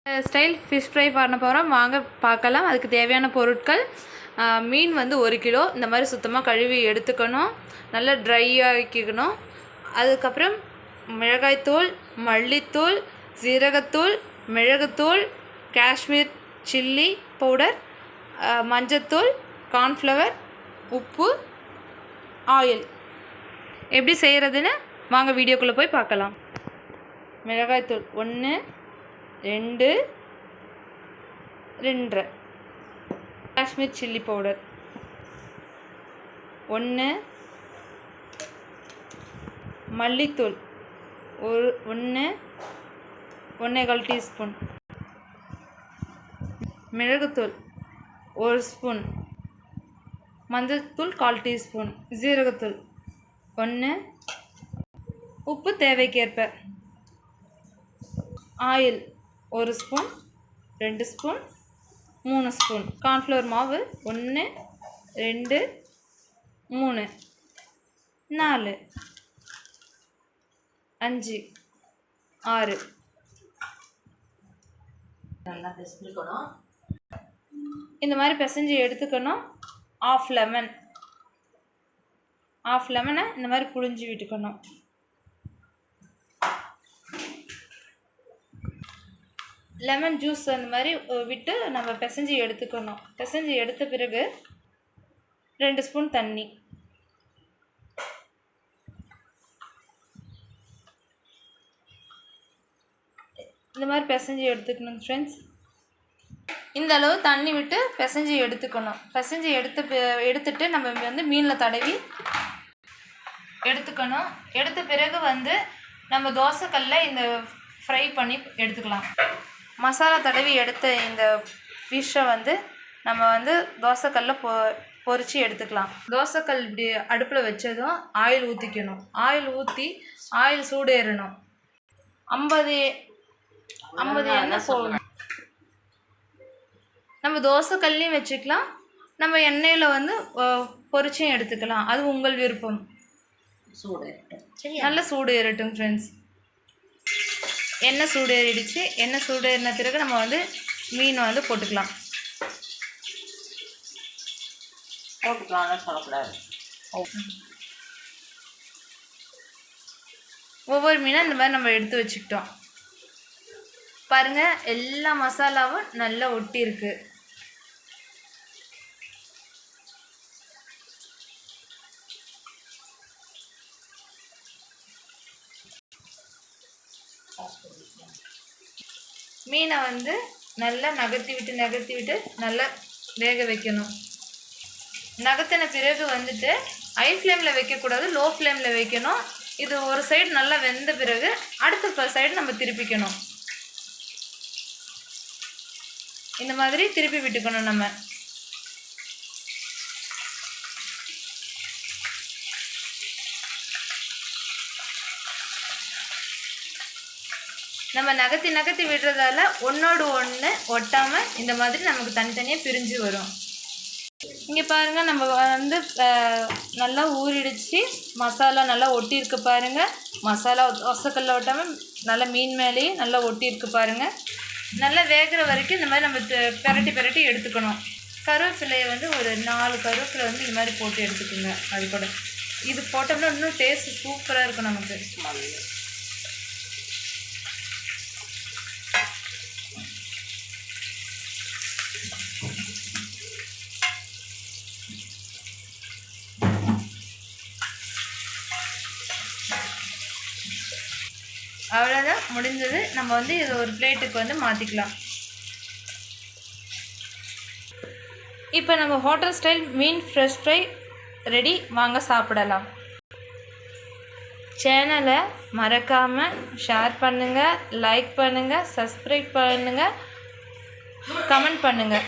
Style fish fry பண்ண போகிறோம், வாங்க பார்க்கலாம். அதுக்கு தேவையான பொருட்கள்: மீன் வந்து 1 கிலோ இந்த மாதிரி சுத்தமாக கழுவி எடுத்துக்கணும், நல்லா ட்ரையாக்கிக்கணும். அதுக்கப்புறம் மிளகாய்த்தூள், மல்லித்தூள், சீரகத்தூள், மிளகுத்தூள், காஷ்மீர் சில்லி பவுடர், மஞ்சத்தூள், கார்ன்ஃப்ளவர், உப்பு, ஆயில். எப்படி செய்கிறதுன்னு வாங்க வீடியோக்குள்ளே போய் பார்க்கலாம். மிளகாய்த்தூள் 1, 2, 2. காஷ்மீர் சில்லி பவுடர் 1, மல்லித்தூள் 1, 1/4 டீஸ்பூன், மிளகுத்தூள் 1 ஸ்பூன், மஞ்சள்தூள் 1/4 டீஸ்பூன், சீரகத்தூள் 1, உப்பு தேவைக்கேற்ப, oil 1 spoon, 2 spoon, 3 spoon, cornflour மாவு 1, 2, 3, 4, 5, 6. நல்லா பிசைஞ்சுக்கணும். இந்த மாதிரி பிசைஞ்சு எடுத்துக்கணும். ஆஃப் லெமனை இந்த மாதிரி புழிஞ்சு விட்டுக்கணும். லெமன் ஜூஸ் அந்த மாதிரி விட்டு நம்ம பிசைஞ்சு எடுத்துக்கணும். பிசைஞ்சு எடுத்த பிறகு 2 ஸ்பூன் தண்ணி, இந்த மாதிரி பிசைஞ்சு எடுத்துக்கணும் ஃப்ரெண்ட்ஸ். இந்த அளவு தண்ணி விட்டு பிசைஞ்சு எடுத்துக்கணும். பிசைஞ்சு எடுத்துட்டு நம்ம வந்து மீனில் தடவி எடுத்துக்கணும். எடுத்த பிறகு வந்து நம்ம தோசைக்கல்ல இந்த ஃப்ரை பண்ணி எடுத்துக்கலாம். மசாலா தடவி எடுத்த இந்த ஃபிஷ்ஷை வந்து நம்ம வந்து தோசைக்கல்ல பொரித்து எடுத்துக்கலாம். தோசைக்கல் இப்படி அடுப்பில் வச்சதும் ஆயில் ஊற்றிக்கணும். ஆயில் ஊற்றி ஆயில் சூடேறணும். 50 எண்ணெய் போடணும். நம்ம தோசைக்கல்லையும் வச்சுக்கலாம், நம்ம எண்ணெயில் வந்து பொரிச்சும் எடுத்துக்கலாம். அது உங்கள் விருப்பம். சூடு நல்ல சூடு ஏறட்டும் ஃப்ரெண்ட்ஸ். எண்ணெய் சூடேறிடுச்சு. எண்ணெய் சூடேறின பிறகு நம்ம வந்து மீன் வந்து போட்டுக்கலாம். சொல்லக்கூடாது. ஒவ்வொரு மீனாக இந்த மாதிரி நம்ம எடுத்து வச்சுக்கிட்டோம். பாருங்கள், எல்லா மசாலாவும் நல்லா ஒட்டி இருக்கு. மீனை வந்து நல்லா நகர்த்தி விட்டு நல்லா வேக வைக்கணும். நகர்த்தின பிறகு வந்துட்டு ஹை ஃப்ளேமில் வைக்கக்கூடாது, லோ ஃப்ளேமில் வைக்கணும். இது ஒரு சைடு நல்லா வெந்த பிறகு அடுத்த சைடு நம்ம திருப்பிக்கணும். இந்த மாதிரி திருப்பி விட்டுக்கணும். நம்ம நகர்த்தி விடுறதால ஒன்றோடு ஒன்று ஒட்டாமல் இந்த மாதிரி நமக்கு தனித்தனியாக பிரிஞ்சு வரும். இங்கே பாருங்கள், நம்ம வந்து நல்லா ஊறிடுச்சு. மசாலா நல்லா ஒட்டியிருக்கு பாருங்கள். மசாலா தோசைக்கல்ல ஒட்டாமல் நல்லா மீன் மேலேயே நல்லா ஒட்டியிருக்கு பாருங்கள். நல்லா வேகிற வரைக்கும் இந்த மாதிரி நம்ம பெரட்டி எடுத்துக்கணும். கருவேப்பிலையை வந்து ஒரு 4 கருவேப்பிலை வந்து இந்த மாதிரி போட்டு எடுத்துக்கோங்க. அது கூட இது போட்டோம்னா இன்னும் டேஸ்ட் சூப்பராக இருக்கும் நமக்கு. அவ்வளோதான், முடிஞ்சது. நம்ம வந்து இதை ஒரு பிளேட்டுக்கு வந்து மாற்றிக்கலாம். இப்போ நம்ம ஹோட்டல் ஸ்டைல் மீன் ஃப்ரெஷ் ஃப்ரை ரெடி, வாங்க சாப்பிடலாம். சேனலை மறக்காமல் ஷேர் பண்ணுங்கள், லைக் பண்ணுங்கள், சப்ஸ்கிரைப் பண்ணுங்கள், கமெண்ட் பண்ணுங்கள்.